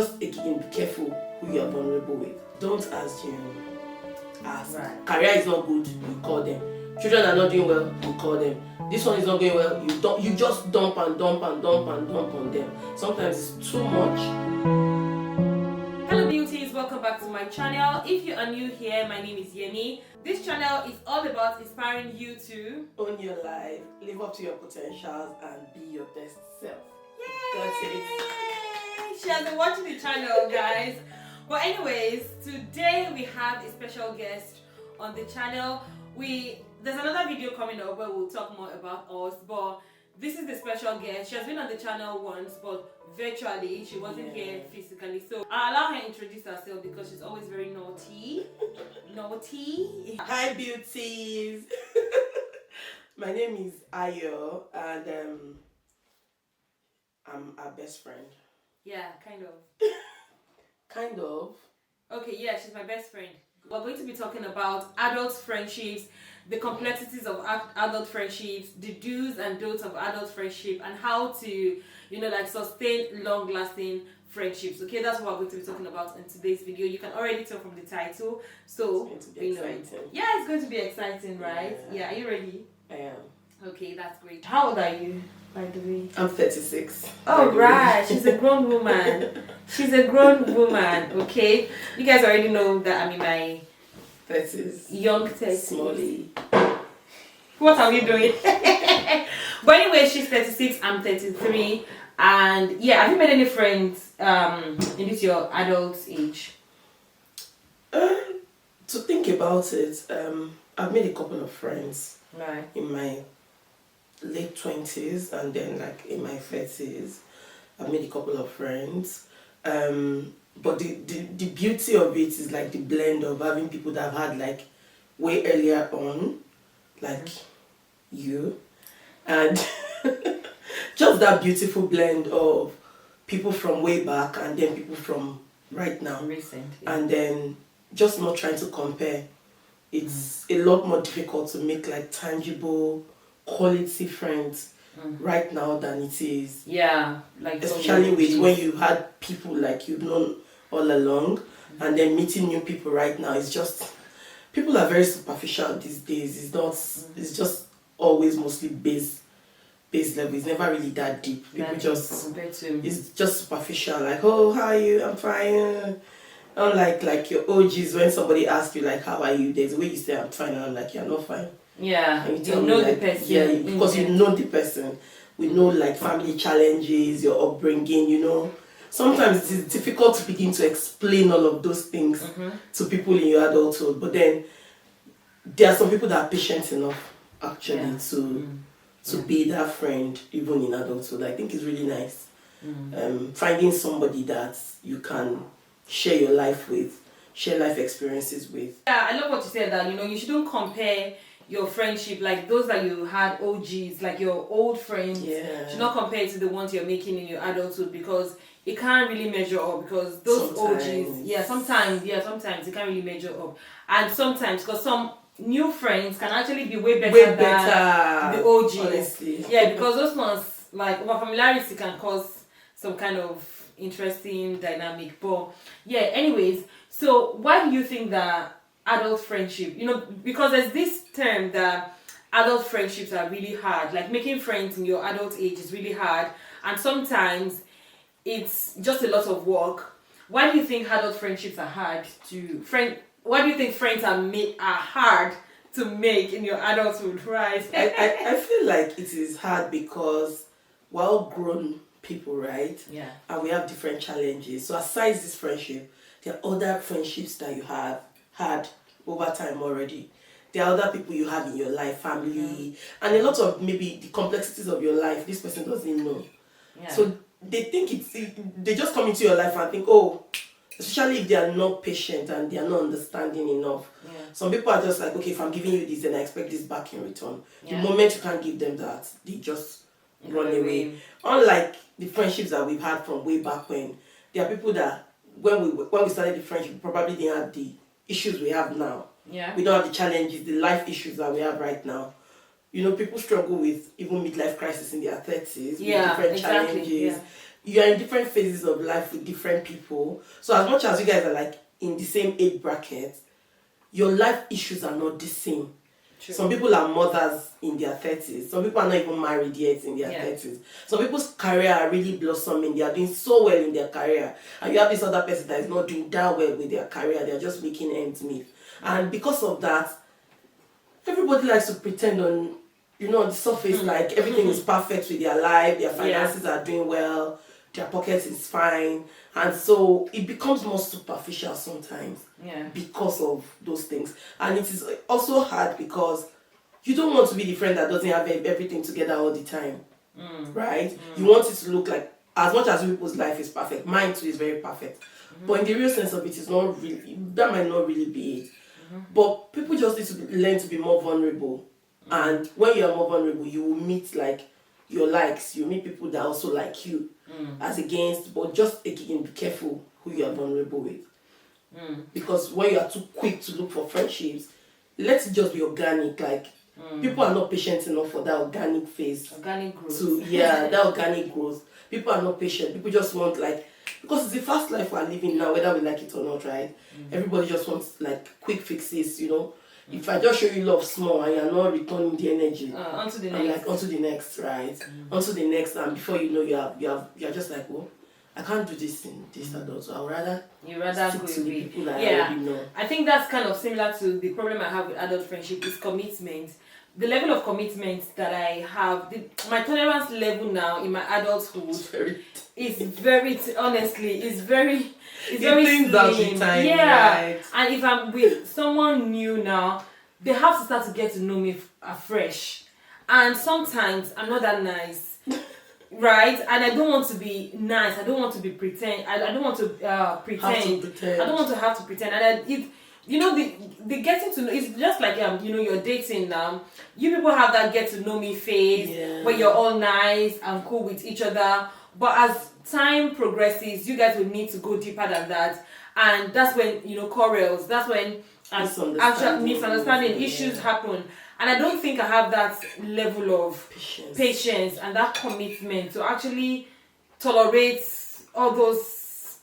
Just again, be careful who you are vulnerable with. Don't assume. Ask. Right. Career is not good, you call them. Children are not doing well, you call them. This one is not going well, you just dump on them. Sometimes it's too much. Hello beauties, welcome back to my channel. If you are new here, my name is Yemi. This channel is all about inspiring you to own your life, live up to your potentials, and be your best self. Yay! That's it. She has been watching the channel, guys. But anyways, today we have a special guest on the channel. There's another video coming up where we'll talk more about us, but this is the special guest. She has been on the channel once, but virtually. She wasn't here physically. So I'll allow her to introduce herself because she's always very naughty. Naughty. Hi beauties. My name is Ayo, and I'm our best friend. Yeah, kind of. Kind of. Okay, yeah, she's my best friend. We're going to be talking about adult friendships, the complexities of adult friendships, the do's and don'ts of adult friendship, and how to, sustain long-lasting friendships. Okay, that's what we're going to be talking about in today's video. You can already tell from the title. So, it's going to be exciting. Yeah, it's going to be exciting, right? Yeah, are you ready? I am. Okay, that's great. How old are you, by the way? I'm 36. Oh, right. She's a grown woman. She's a grown woman, okay? You guys already know that I'm in my 30s. young 30s. Smally. What are we doing? But anyway, she's 36, I'm 33. And yeah, have you made any friends in this your adult age? To think about it, I've made a couple of friends in my late 20s, and then like in my 30s I've made a couple of friends, but the beauty of it is like the blend of having people that I've had like way earlier on, like you, and just that beautiful blend of people from way back and then people from right now, Recent, and then just not trying to compare. It's a lot more difficult to make like tangible quality friends right now than it is. Yeah, like especially with when you had people like you've known all along, and then meeting new people right now. It's just people are very superficial these days. It's not. It's just always mostly base level. It's never really that deep. People just it's just superficial. Like, oh, how are you? I'm fine. Unlike like your OGs, when somebody asks you like, how are you? There's a way you say I'm fine, and I'm like, you're not fine. Yeah, and you tell know me, the like, person. Yeah, because you know the person. We know like family challenges, your upbringing, Sometimes it is difficult to begin to explain all of those things to people in your adulthood. But then there are some people that are patient enough actually to be that friend even in adulthood. I think it's really nice. Finding somebody that you can share your life with, share life experiences with. Yeah, I love what you said, that you shouldn't compare your friendship, like those that you had OGs, like your old friends, should not compare it to the ones you're making in your adulthood, because it can't really measure up, because those OGs, sometimes it can't really measure up. And sometimes, because some new friends can actually be way better than the OGs. Honestly. Yeah, because those ones, like, familiarity can cause some kind of interesting dynamic. But yeah, anyways, so why do you think that adult friendship, because there's this term that adult friendships are really hard, like making friends in your adult age is really hard, and sometimes it's just a lot of work. Why do you think adult friendships are hard to why do you think friends are hard to make in your adulthood, right? I feel like it is hard because we're all grown people, right? Yeah. And we have different challenges. So aside this friendship, there are other friendships that you have had over time already. There are other people you have in your life, family, and a lot of maybe the complexities of your life this person doesn't know. Yeah. So they think they just come into your life and think, oh, especially if they are not patient and they are not understanding enough. Yeah. Some people are just like, okay, if I'm giving you this, then I expect this back in return. Yeah. The moment you can't give them that, they just run away. Unlike the friendships that we've had from way back when, there are people that when we started the friendship, we probably didn't have the issues we have now. Yeah. We don't have the challenges, the life issues that we have right now. People struggle with even midlife crisis in their 30s, with different challenges. Yeah. you are in different phases of life with different people. So as much as you guys are like in the same age bracket, your life issues are not the same. True. Some people are mothers in their 30s. Some people are not even married yet in their 30s. Some people's career are really blossoming. They are doing so well in their career. And you have this other person that is not doing that well with their career. They are just making ends meet. And because of that, everybody likes to pretend on, on the surface like everything is perfect with their life. Their finances are doing well. Their pockets is fine. And so it becomes more superficial sometimes because of those things. And it is also hard because you don't want to be the friend that doesn't have everything together all the time, right? You want it to look like, as much as people's life is perfect, mine too is very perfect. But in the real sense of it, is not really, that might not really be it. But people just need to learn to be more vulnerable. And when you are more vulnerable, you will meet like your likes. You meet people that also like you as against, but just again, be careful who you are vulnerable with. Because when you are too quick to look for friendships, let it just be organic. Like people are not patient enough for that organic phase. Organic growth. That organic growth. People are not patient. People just want like, because it's the fast life we're living now, whether we like it or not, right? Everybody just wants like quick fixes, If I just show you love small and you're not returning the energy, onto the I'm next. like onto the next, right? Onto the next, and before you know, you're just like, well, I can't do this in this adult, so I'd rather go stick to the away. people that I already know. I think that's kind of similar to the problem I have with adult friendship is commitment. The level of commitment that I have, my tolerance level now in my adulthood is very honestly, is very slim. Right? And if I'm with someone new now, they have to start to get to know me afresh. And sometimes I'm not that nice. Right? And I don't want to be nice. I don't want to be pretend. I don't want to pretend. I don't want to have to pretend. And the getting to know, it's just like you're dating now. You people have that get to know me phase where you're all nice and cool with each other. But as time progresses, you guys will need to go deeper than that. And that's when quarrels. That's when actual misunderstanding issues happen. And I don't think I have that level of patience and that commitment to actually tolerate all those.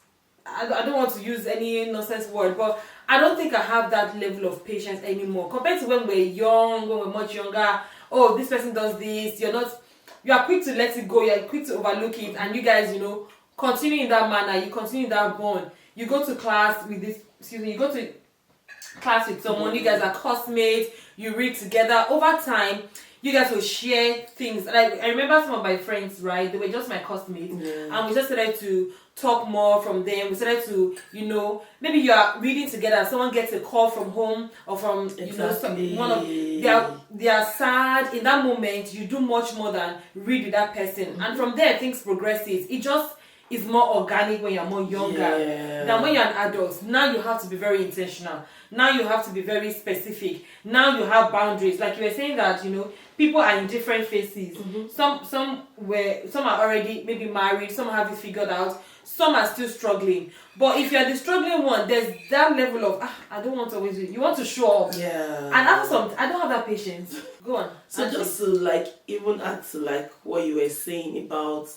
I don't want to use any nonsense word, but I don't think I have that level of patience anymore compared to when we're young, when we're much younger. Oh, this person does this. You are quick to let it go. You are quick to overlook it, and you guys, continue in that manner. You continue in that bond. You go to class with this. You go to class with someone. You guys are classmates. You read together. Over time, you guys will share things. Like I remember some of my friends, right? They were just my classmates, and we just started to talk more from them. We started to, maybe you are reading together. Someone gets a call from home or from one of they are sad in that moment. You do much more than read with that person, and from there things progresses. It just is more organic when you're more younger than when you're an adult. Now you have to be very intentional. Now you have to be very specific. Now you have boundaries. Like you were saying that, people are in different phases. Some are already maybe married, some have it figured out, some are still struggling. But if you're the struggling one, there's that level of I don't want to always do it. You want to show up. And after some, I don't have that patience. Go on. So just to even add to what you were saying about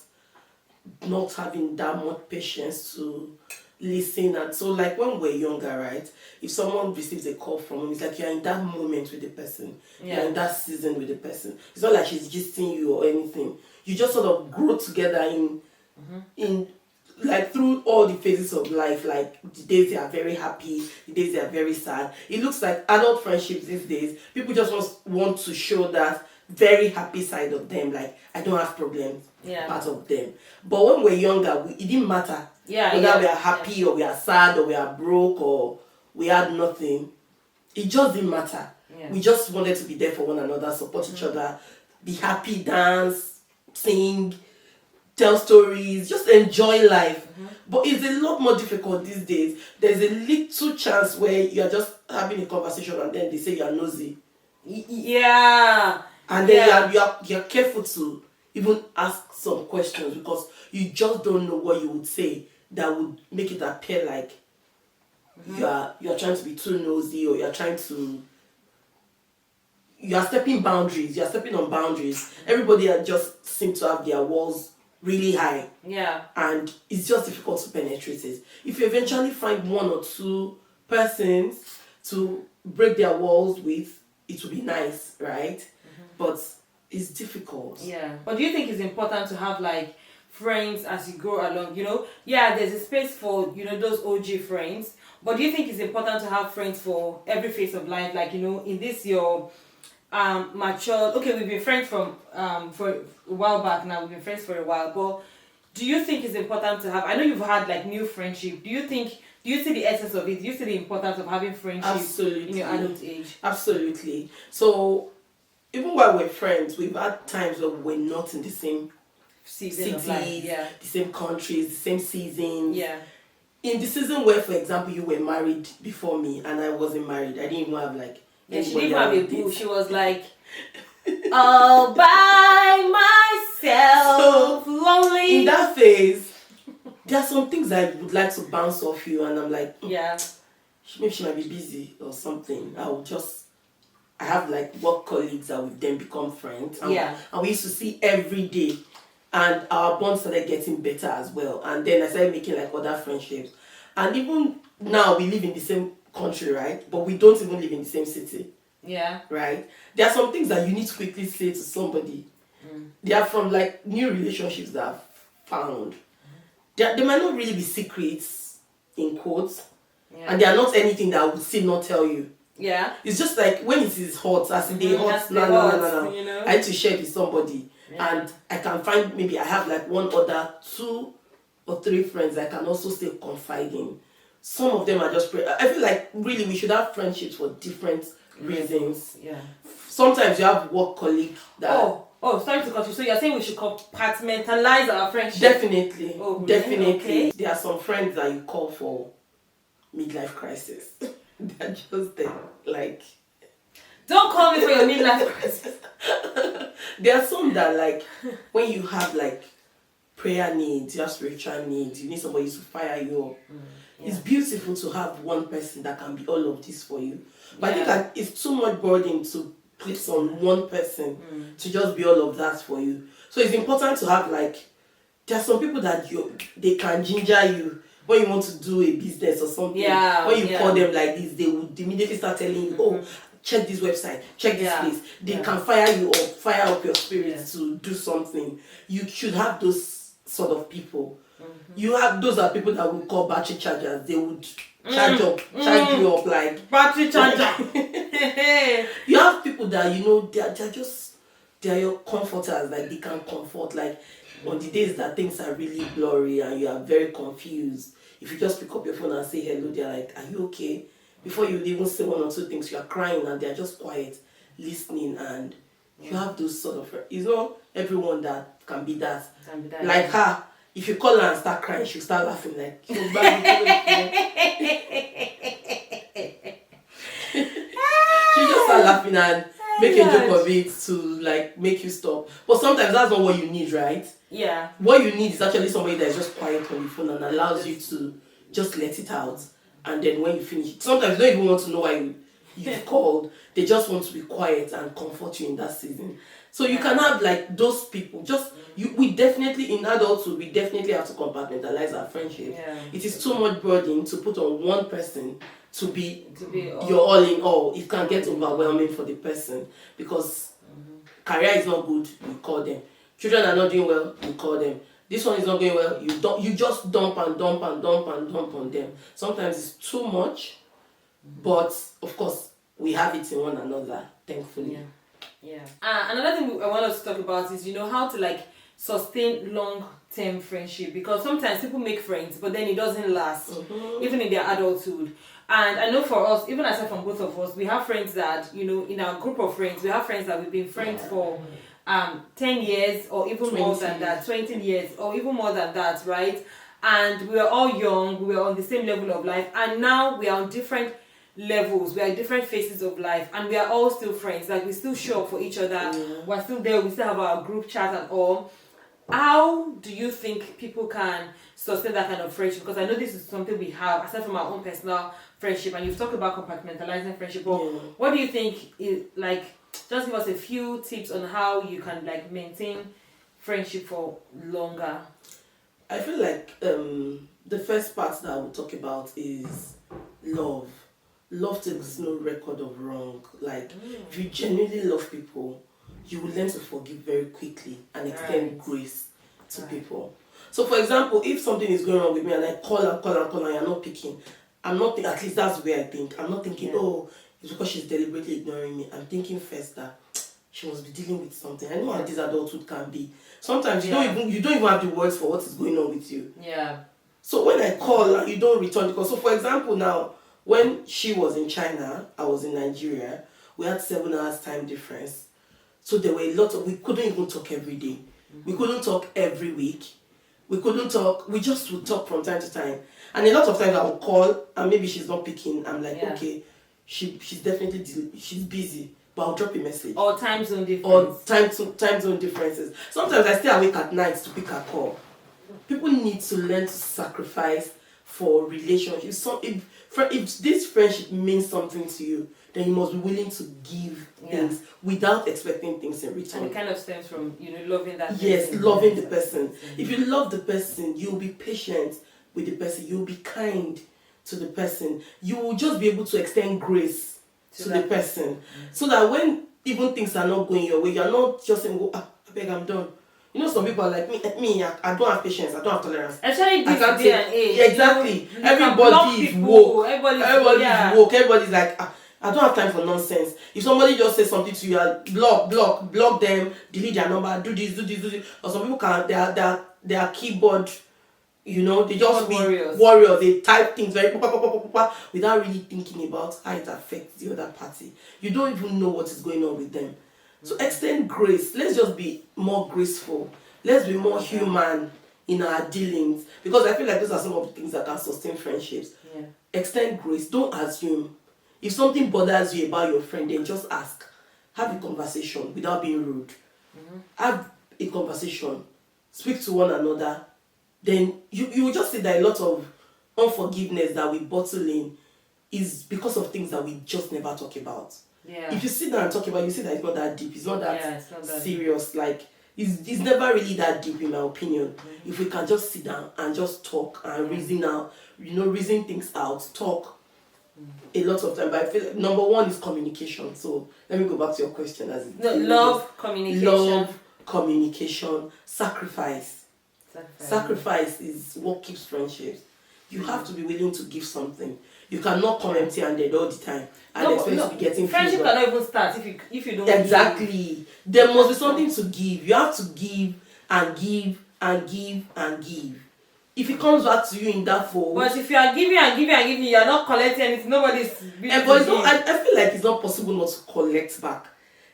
not having that much patience to listen, and so when we're younger, right, if someone receives a call from him, it's like you're in that moment with the person, you're in that season with the person. It's not like she's gisting you or anything. You just sort of grow together in through all the phases of life, like the days they are very happy, the days they are very sad. It looks like adult friendships these days, people just want to show that very happy side of them, like I don't have problems, part of them. But when we're younger, it didn't matter whether we are happy or we are sad or we are broke or we had nothing. It just didn't matter. We just wanted to be there for one another, support each other, be happy, dance, sing, tell stories, just enjoy life. But it's a lot more difficult these days. There's a little chance where you're just having a conversation and then they say you're nosy. And then you're careful to even ask some questions because you just don't know what you would say that would make it appear like you're trying to be too nosy, or you're stepping on boundaries. Everybody just seems to have their walls really high. Yeah. And it's just difficult to penetrate it. If you eventually find one or two persons to break their walls with, it will be nice, right? But it's difficult. Yeah. But do you think it's important to have like friends as you grow along? You know, yeah, there's a space for, you know, those OG friends. But do you think it's important to have friends for every phase of life? Like, you know, in this your mature, okay, we've been friends from for a while back now, we've been friends for a while, but do you think it's important to have, I know you've had like new friendship, do you see the essence of it? Do you see the importance of having friendship Absolutely. in your adult age? Absolutely. So even while we're friends, we've had times where we're not in the same Season of life, cities, yeah. the same countries, the same seasons. Yeah. In the season where, for example, you were married before me and I wasn't married, I didn't even have like. Yeah, she anybody didn't have I a would boo. date. She was like, all by myself, lonely. In that phase, there are some things I would like to bounce off you, and I'm like, Yeah. maybe she might be busy or something. I have like work colleagues that we've then become friends. And, Yeah. and we used to see every day, and our bond started getting better as well. And then I started making like other friendships. And even now, we live in the same country, right? But we don't even live in the same city. Yeah. Right? There are some things that you need to quickly say to somebody. They are from like new relationships that I've found. They might not really be secrets, in quotes, Yeah. and they are not anything that I would still not tell you. Yeah. It's just like when it is hot, as in they That's hot, the no. hot, you know? I need to share it with somebody, Yeah. and I can find maybe I have like one other 2 or 3 friends I can also still confide in. Some of them are just. I feel like really we should have friendships for different reasons. Yeah. Sometimes you have work colleague that. Sorry to cut you. So you're saying we should compartmentalize our friendship? Definitely. Oh, really? Definitely. Okay. There are some friends that you call for midlife crisis. They're just there, like. Don't call me for your midlife crisis. There are some that like when you have like prayer needs, you have spiritual needs, you need somebody to fire you up. It's beautiful to have one person that can be all of this for you. But I think like it's too much burden to place on one person to just be all of that for you. So it's important to have like, there are some people that they can ginger you when you want to do a business or something. Yeah. When you call them like this, they would immediately start telling you, oh, check this website, check this place. They can fire you up, fire up your spirit to do something. You should have those sort of people. You have those are people that will call battery chargers. They would charge you up like battery charger. You have people that you know they are your comforters. Like they can comfort. Like on the days that things are really blurry and you are very confused, if you just pick up your phone and say hello, they're like, "Are you okay?" Before you even say one or two things, you are crying and they're just quiet, listening, and you have those sort of. It's not everyone that can be that. Like her. If you call her and start crying, she'll start laughing like. She'll just start laughing and make a joke of it to like make you stop. But sometimes that's not what you need, right? Yeah. What you need is actually somebody that's just quiet on the phone and allows you to just let it out. And then when you finish, sometimes you don't even want to know why you've called. They just want to be quiet and comfort you in that season. So you can have like those people. We definitely in adulthood we definitely have to compartmentalize our friendship. Yeah. It is too much burden to put on one person to be all. your all in all. It can get overwhelming for the person because career is not good. You call them. Children are not doing well. You call them. This one is not going well. You just dump on them. Sometimes it's too much, but of course we have it in one another. Thankfully. Yeah. Another thing I want us to talk about is how to like sustain long-term friendship, because sometimes people make friends but then it doesn't last even in their adulthood. And I know for us, even aside from both of us, we have friends that in our group of friends, we have friends that we've been friends for 10 years or even more than that, 20 years or even more than that, right? And we were all young, we were on the same level of life, and now we are on different levels, we are in different phases of life, and we are all still friends. Like we still show up for each other, we're still there, we still have our group chat and all. How do you think people can sustain that kind of friendship? Because I know this is something we have aside from our own personal friendship, and you've talked about compartmentalizing friendship, but what do you think is like, just give us a few tips on how you can like maintain friendship for longer? I feel like the first part that I will talk about is love. Love takes no record of wrong. Like, if you genuinely love people, you will learn to forgive very quickly and extend grace to people. So, for example, if something is going on with me and I call and you're not picking, I'm not at least that's the way I think. I'm not thinking, oh, it's because she's deliberately ignoring me. I'm thinking first that she must be dealing with something. I know how this adulthood can be. Sometimes you don't even have the words for what is going on with you. Yeah. So when I call and you don't return the call. So for example now, when she was in China, I was in Nigeria, we had 7 hours time difference. So there were a lot of, we couldn't even talk every day. We couldn't talk every week. We couldn't talk, we just would talk from time to time. And a lot of times I would call and maybe she's not picking. I'm like, okay, she's definitely, she's busy. But I'll drop a message. Or time zone difference. Or time zone differences. Sometimes I stay awake at night to pick a call. People need to learn to sacrifice for relationships. So if this friendship means something to you, then you must be willing to give things without expecting things in return. And it kind of stems from, loving that person. Yes, loving the person. If you love the person, you'll be patient with the person. You'll be kind to the person. You will just be able to extend grace to the person. So that when even things are not going your way, you're not just saying, I beg, I'm done. Some people are like me. I don't have patience. I don't have tolerance. Especially this day and age. Exactly. Everybody is woke. Everybody is woke. Everybody's like, I don't have time for nonsense. If somebody just says something to you, block them, delete their number, do this. Or some people can, they are keyboard. They just be warriors. They type things very without really thinking about how it affects the other party. You don't even know what is going on with them. So extend grace. Let's just be more graceful. Let's be more human in our dealings. Because I feel like those are some of the things that can sustain friendships. Yeah. Extend grace. Don't assume. If something bothers you about your friend, then just ask. Have a conversation without being rude. Have a conversation. Speak to one another. Then you will just see that a lot of unforgiveness that we bottle in is because of things that we just never talk about. Yeah. If you sit down and talk about it, you see that it's not that deep. It's not that, it's not that serious. Deep. Like it's never really that deep in my opinion. If we can just sit down and just talk and reason out, reason things out, talk a lot of time. But I feel like number one is communication. So let me go back to your question love, communication, sacrifice. Sacrifice is what keeps friendships. You have to be willing to give something. You cannot come empty-handed all the time and expect to be getting friendship cannot even start if you don't exactly give. There must be something to give. You have to give and give and give and give. If it comes back to you in that form. But if you are giving and giving and giving, you are not collecting anything. Nobody's but I feel like it's not possible not to collect back.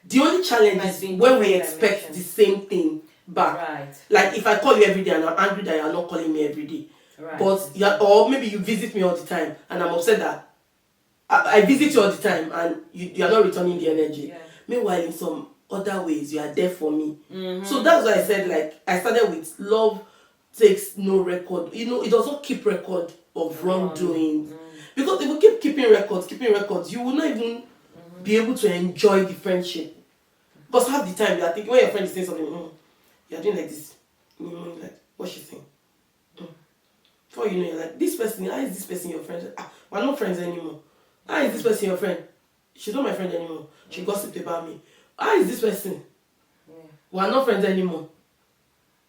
The only challenge is when we expect the same thing back. Right. Like if I call you every day and I'm angry that you're not calling me every day. Right. But or maybe you visit me all the time and I'm upset that I visit you all the time and you are not returning the energy. Yeah. Meanwhile, in some other ways, you are there for me. So that's why I said, like, I started with love takes no record. It does not keep record of wrongdoing. Because if you keep keeping records, you will not even be able to enjoy the friendship. Because half the time, you are thinking, when your friend is saying something, you are doing like this. Like, what's she saying? Before you know, you're like, this person, how is this person your friend? We're not friends anymore. How is this person your friend? She's not my friend anymore. She gossiped about me. How is this person? We're not friends anymore.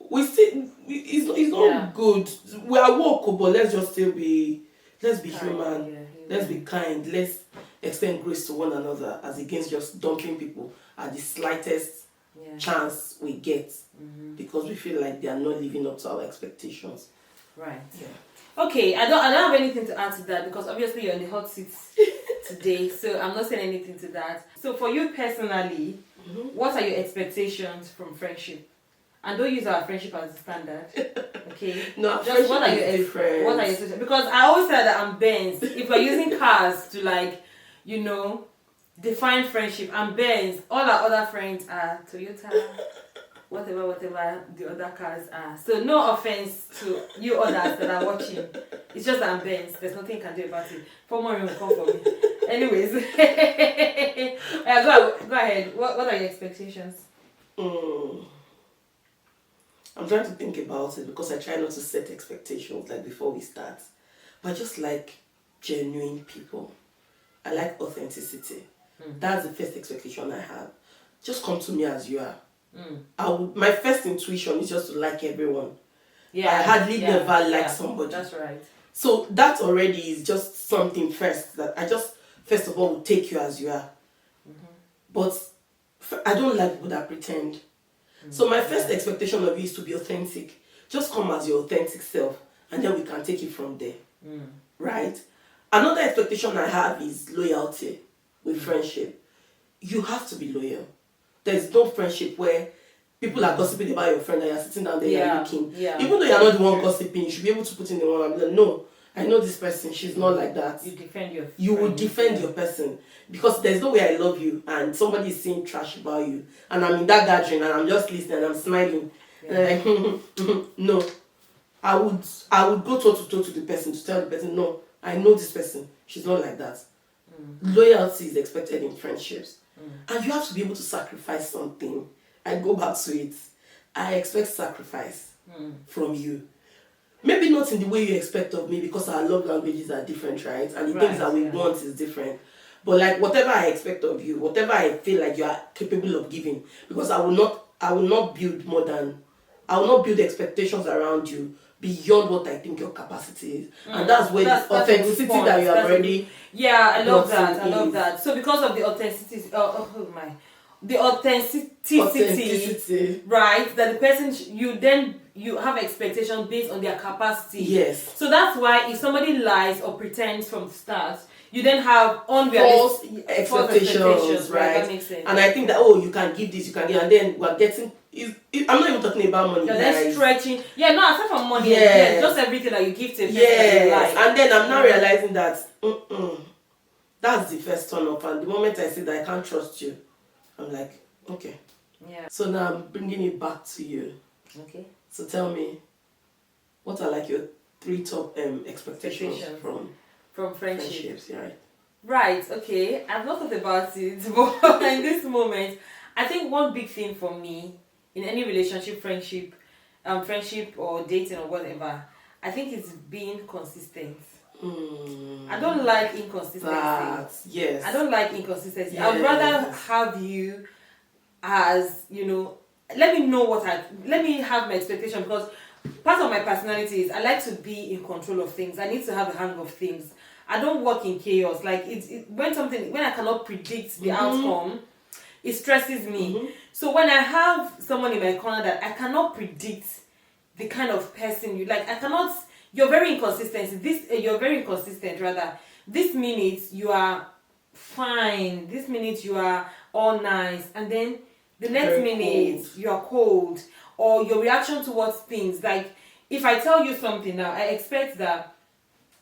We still, it's not good. We are woke, but let's just still be, let's be human. Let's be kind. Let's extend grace to one another as against just dumping people at the slightest chance we get because we feel like they are not living up to our expectations. Right. Yeah. Okay, I don't have anything to add to that because obviously you're in the hot seat today, so I'm not saying anything to that. So for you personally, what are your expectations from friendship? And don't use our friendship as a standard. Okay? No, just what are your different? What are your expectations? Because I always say that I'm Benz. If we're using cars to define friendship, I'm Benz. All our other friends are Toyota. Whatever the other cars are. So no offense to you others that are watching. It's just that I'm Benz. There's nothing you can do about it. 4 more will come for me. Anyways. Go ahead. What are your expectations? I'm trying to think about it because I try not to set expectations like before we start. But I just like genuine people. I like authenticity. That's the first expectation I have. Just come to me as you are. My first intuition is just to like everyone. I hardly never like somebody. That's right. So that already is just something first that I just first of all will take you as you are. But I don't like people that pretend. So my first expectation of you is to be authentic. Just come as your authentic self, and then we can take it from there. Right? Another expectation I have is loyalty with friendship. You have to be loyal. There's no friendship where people are gossiping about your friend and you're sitting down there you're looking. Even though you're not the one gossiping, you should be able to put in the one and be like, no, I know this person, she's not like that. You defend your You will defend your person. Because there's no way I love you and somebody is saying trash about you. And I'm in that gathering and I'm just listening and I'm smiling. And I'm like, no. I would go toe to toe to the person to tell the person, no, I know this person. She's not like that. Loyalty is expected in friendships. And you have to be able to sacrifice something. I go back to it. I expect sacrifice from you. Maybe not in the way you expect of me because our love languages are different, right? And the things that we want is different. But like whatever I expect of you, whatever I feel like you are capable of giving, because I will not build expectations around you beyond what I think your capacity is. And that's where the authenticity that you have already. Yeah, I love that. I love that. So because of the authenticity, the authenticity, right? That the person you have expectations based on their capacity. Yes. So that's why if somebody lies or pretends from the start, you then have unrealistic expectations, right? That makes sense. And I think that you can give this, you can give, and then we're getting. I'm not even talking about money. Yeah, they're stretching. Yeah, no, aside from money, just everything that you give to a person that you like. And then I'm now realizing that that's the first turn off. And the moment I say that I can't trust you, I'm like, okay. Yeah. So now I'm bringing it back to you. Okay. So tell me, what are like your 3 top expectations from friendships? Yeah. Right. Okay. I've not thought about it, but in this moment, I think one big thing for me in any relationship, friendship or dating or whatever, I think it's being consistent. I don't like inconsistency. Yes. I don't like inconsistency. Yes. I'd rather have you as, let me have my expectation, because part of my personality is I like to be in control of things. I need to have the hang of things. I don't work in chaos. Like when I cannot predict the outcome, it stresses me. So when I have someone in my corner that I cannot predict the kind of person you like, you're very inconsistent. You're very inconsistent rather. This minute you are fine. This minute you are all nice, and then the next minute you are cold, or your reaction towards things. Like if I tell you something now, I expect that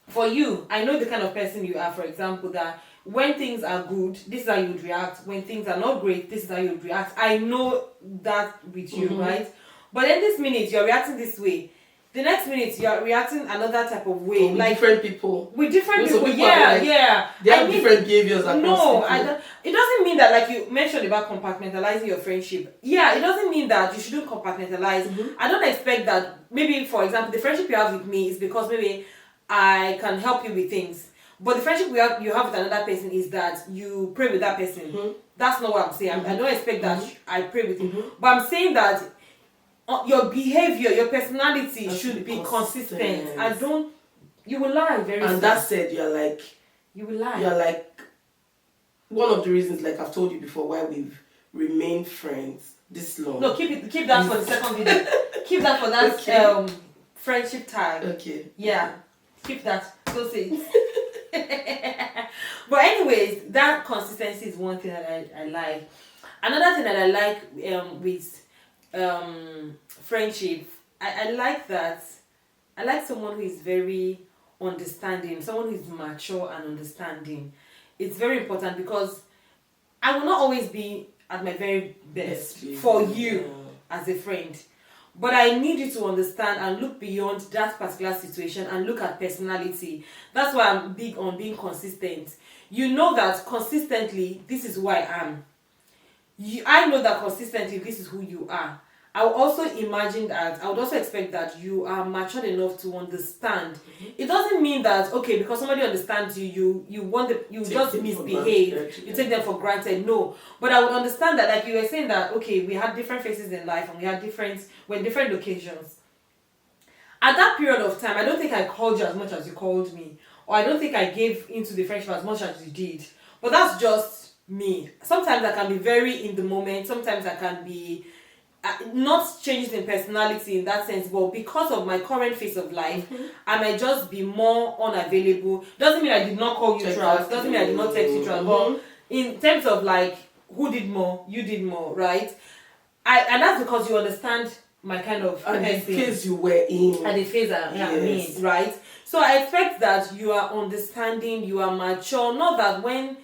for you, I know the kind of person you are. For example, that when things are good, this is how you would react. When things are not great, this is how you would react. I know that with you, right? But then this minute you're reacting this way. The next minute you're reacting another type of way. With different people. With different people, yeah. They have different behaviors across people. It doesn't mean that, like you mentioned about compartmentalizing your friendship. Yeah, it doesn't mean that you shouldn't compartmentalize. I don't expect that. Maybe, for example, the friendship you have with me is because maybe I can help you with things. But the friendship you have with another person is that you pray with that person. That's not what I'm saying. I don't expect that I pray with you. But I'm saying that your behavior, your personality should be consistent. You will lie very soon. And that said, you will lie. You're like one of the reasons, like I've told you before, why we've remained friends this long. No, keep that for the second video. Keep that for that friendship tag. Okay. Yeah. Keep that. So say it. But anyways, that consistency is one thing that I like. Another thing that I like with friendship, I like that. I like someone who is very understanding, someone who is mature and understanding. It's very important because I will not always be at my very best for you as a friend. But I need you to understand and look beyond that particular situation and look at personality. That's why I'm big on being consistent. You know that consistently, this is who I am. I know that consistently, this is who you are. I would also imagine that, I would also expect that you are matured enough to understand. It doesn't mean that, okay, because somebody understands you, you Take just them for misbehave, granted, you take them for granted. No. But I would understand that, like you were saying that, okay, we had different phases in life and we're in different locations. At that period of time, I don't think I called you as much as you called me. Or I don't think I gave into the friendship as much as you did. But that's just me. Sometimes I can be very in the moment. Sometimes I can be not changes in personality in that sense, but because of my current phase of life, I might just be more unavailable. Doesn't mean I did not call you throughout. Doesn't mean I did not text you throughout. But in terms of like who did more, you did more, right? And that's because you understand my kind of and the phase you were in, and the phase I'm in, right? So I expect that you are understanding, you are mature. Not that when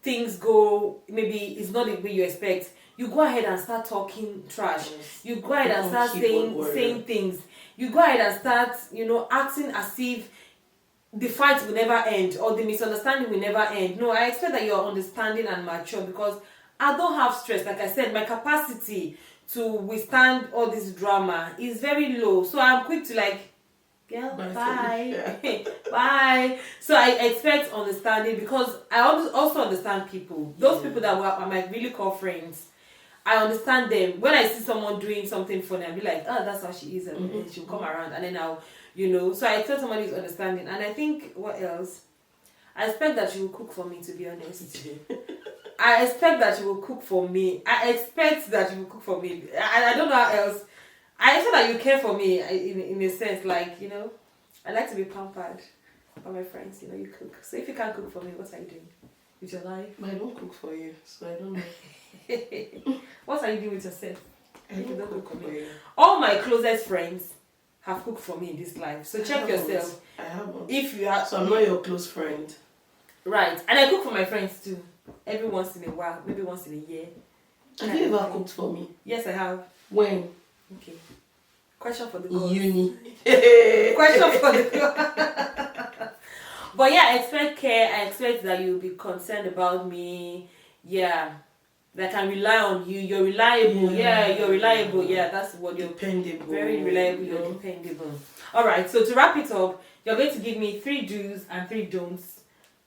things go, maybe it's not the way you expect, you go ahead and start talking trash. You go ahead and start saying things. You go ahead and start, acting as if the fight will never end or the misunderstanding will never end. No, I expect that you're understanding and mature because I don't have stress. Like I said, my capacity to withstand all this drama is very low. So I'm quick to like, girl, bye. Bye. So I expect understanding because I also understand people. Those people that I might really call friends, I understand them. When I see someone doing something funny, I'll be like, oh, that's how she is. And then she'll come around and then I'll, So I expect somebody who's understanding. And I think, what else? I expect that you will cook for me, to be honest. I expect that you will cook for me. I expect that you will cook for me. I don't know how else. I expect that you care for me in a sense. Like, I like to be pampered by my friends. You cook. So if you can't cook for me, what are you doing with your life? I don't cook for you, so I don't know. What are you doing with yourself? I don't cook for you. All my closest friends have cooked for me in this life. So check yourself. I haven't. If you are, so I'm not your close friend. Right. And I cook for my friends too. Every once in a while, maybe once in a year. Have you ever cooked for me? Yes, I have. When? Okay. Question for the girls. Uni. Question for the girls. But yeah, I expect care. I expect that you'll be concerned about me. Yeah. That I can rely on you. You're reliable. Yeah, you're reliable. Yeah, that's what you're. Dependable. Very reliable. You're dependable. Alright, so to wrap it up, you're going to give me 3 do's and 3 don'ts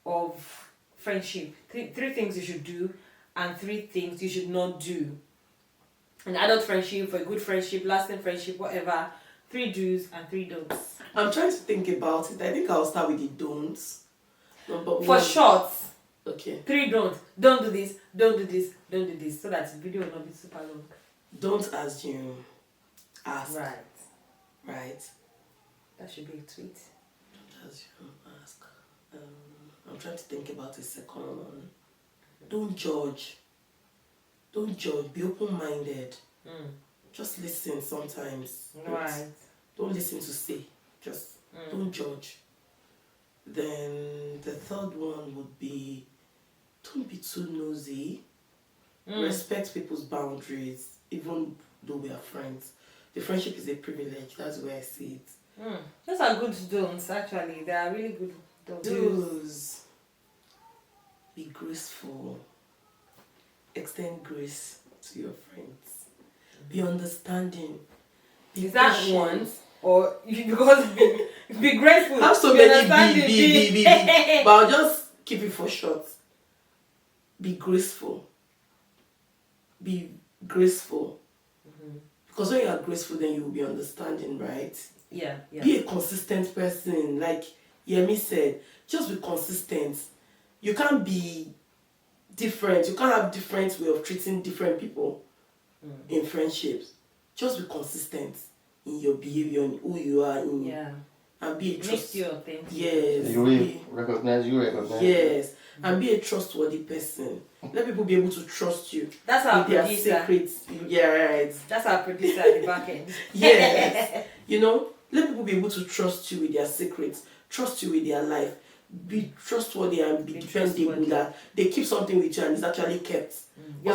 of friendship. Three things you should do and 3 things you should not do. An adult friendship, for a good friendship, lasting friendship, whatever. 3 do's and 3 don'ts. I'm trying to think about it. I think I'll start with the don'ts. For short. Okay. 3 don'ts. Don't do this, don't do this, don't do this. So that the video will not be super long. Don't assume. Ask. Right. That should be a tweet. Don't assume. Ask. I'm trying to think about the second one. Don't judge. Don't judge. Be open-minded. Just listen sometimes. Right. Don't listen to say. Just don't judge. Then the third one would be don't be too nosy. Respect people's boundaries, even though we are friends. The friendship is a privilege. That's where I see it. Those are good don'ts, actually. They are really good don'ts. Be graceful. Extend grace to your friends. Be understanding. Is that one? Or because be grateful. Have so many be. But I'll just keep it for short. Be graceful. Be graceful. Because when you are graceful, then you will be understanding, right? Yeah. Be a consistent person. Like Yemi said, just be consistent. You can't be different. You can't have different way of treating different people in friendships. Just be consistent in your behavior, in who you are, and be a Makes you authentic. Yes. You recognize. Yes. And be a trustworthy person. Let people be able to trust you. That's our with their producer. secrets. Yeah, right. That's our producer at the back end. Yes. Let people be able to trust you with their secrets, trust you with their life. Be trustworthy and be dependable, that they keep something with you and it's actually kept. You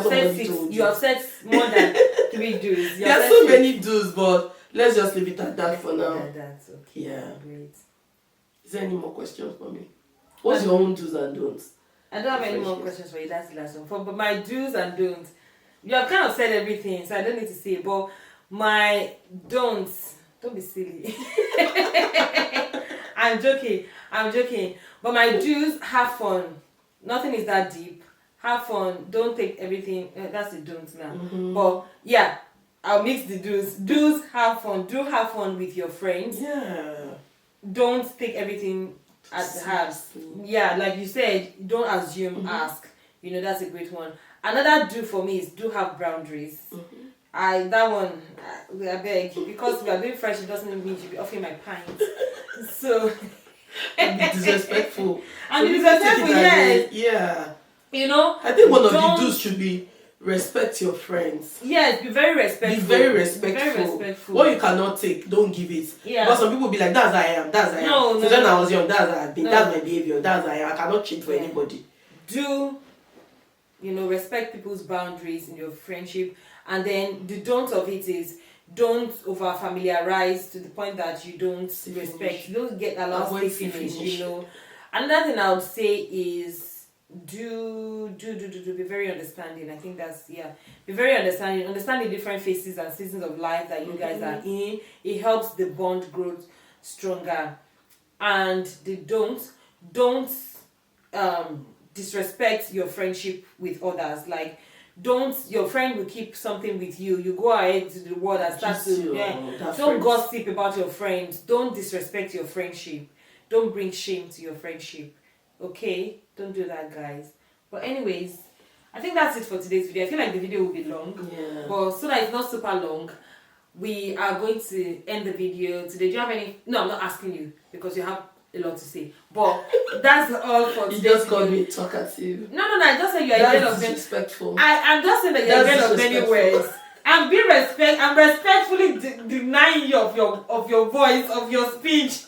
have said more than 3 do's. There are so many do's, but let's just leave it at that for now. That's okay. Yeah. Great. Is there any more questions for me? What's your own do's and don'ts? I don't have any more questions for you. That's the last one. But my do's and don'ts, you have kind of said everything, so I don't need to say. But My don'ts. Don't be silly. I'm joking. But my do's, have fun. Nothing is that deep. Have fun. Don't take everything. That's the don't now. But yeah, I'll mix the do's. Do's, have fun. Do have fun with your friends. Yeah. Don't take everything at heart. Yeah, like you said, don't assume, ask. That's a great one. Another do for me is do have boundaries. That one, I beg, because we are doing friendship doesn't mean you should be offering my pint. So And be disrespectful. And disrespectful, yes. Yeah. I think one of the do's should be respect your friends. Yes, be very respectful. Be very respectful. What you cannot take, don't give it. Yeah. Because some people be like, that's how I am, that's how I am. No, When I was young, that's how I've been, that's my behavior, that's how I am. I cannot cheat for anybody. Do, respect people's boundaries in your friendship. And then the don't of it is don't over familiarize to the point that you don't respect. You don't get allowed to finish. Another thing I would say is do be very understanding. I think that's be very understanding. Understand the different phases and seasons of life that you guys are in. It helps the bond grow stronger. And the don't disrespect your friendship with others. Like, your friend will keep something with you. You go ahead to the world and start don't gossip about your friends. Don't disrespect your friendship. Don't bring shame to your friendship. Okay? Don't do that, guys. But anyways, I think that's it for today's video. I feel like the video will be long. Yeah. But so that it's not super long, we are going to end the video today. Do you have any? No, I'm not asking you because you have a lot to say. But that's all for today. You just called me talkative. No, I just said you are a man of many. Disrespectful. I'm just saying that you're a man of many words. I'm respectfully denying you of your voice, of your speech.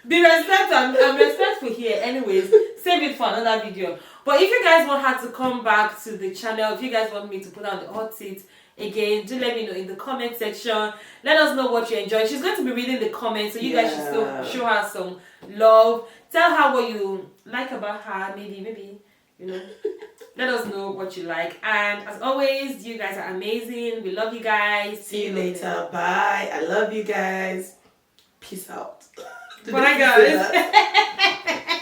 Be respectful. I'm respectful here. Anyways, save it for another video. But if you guys want her to come back to the channel, if you guys want me to put on the hot seat again, do let me know in the comment section. Let us know what you enjoy. She's going to be reading the comments, so you guys should still show her some love. Tell her what you like about her. Maybe let us know what you like. And as always, you guys are amazing. We love you guys. See you later. Bye. I love you guys. Peace out. Bye, guys.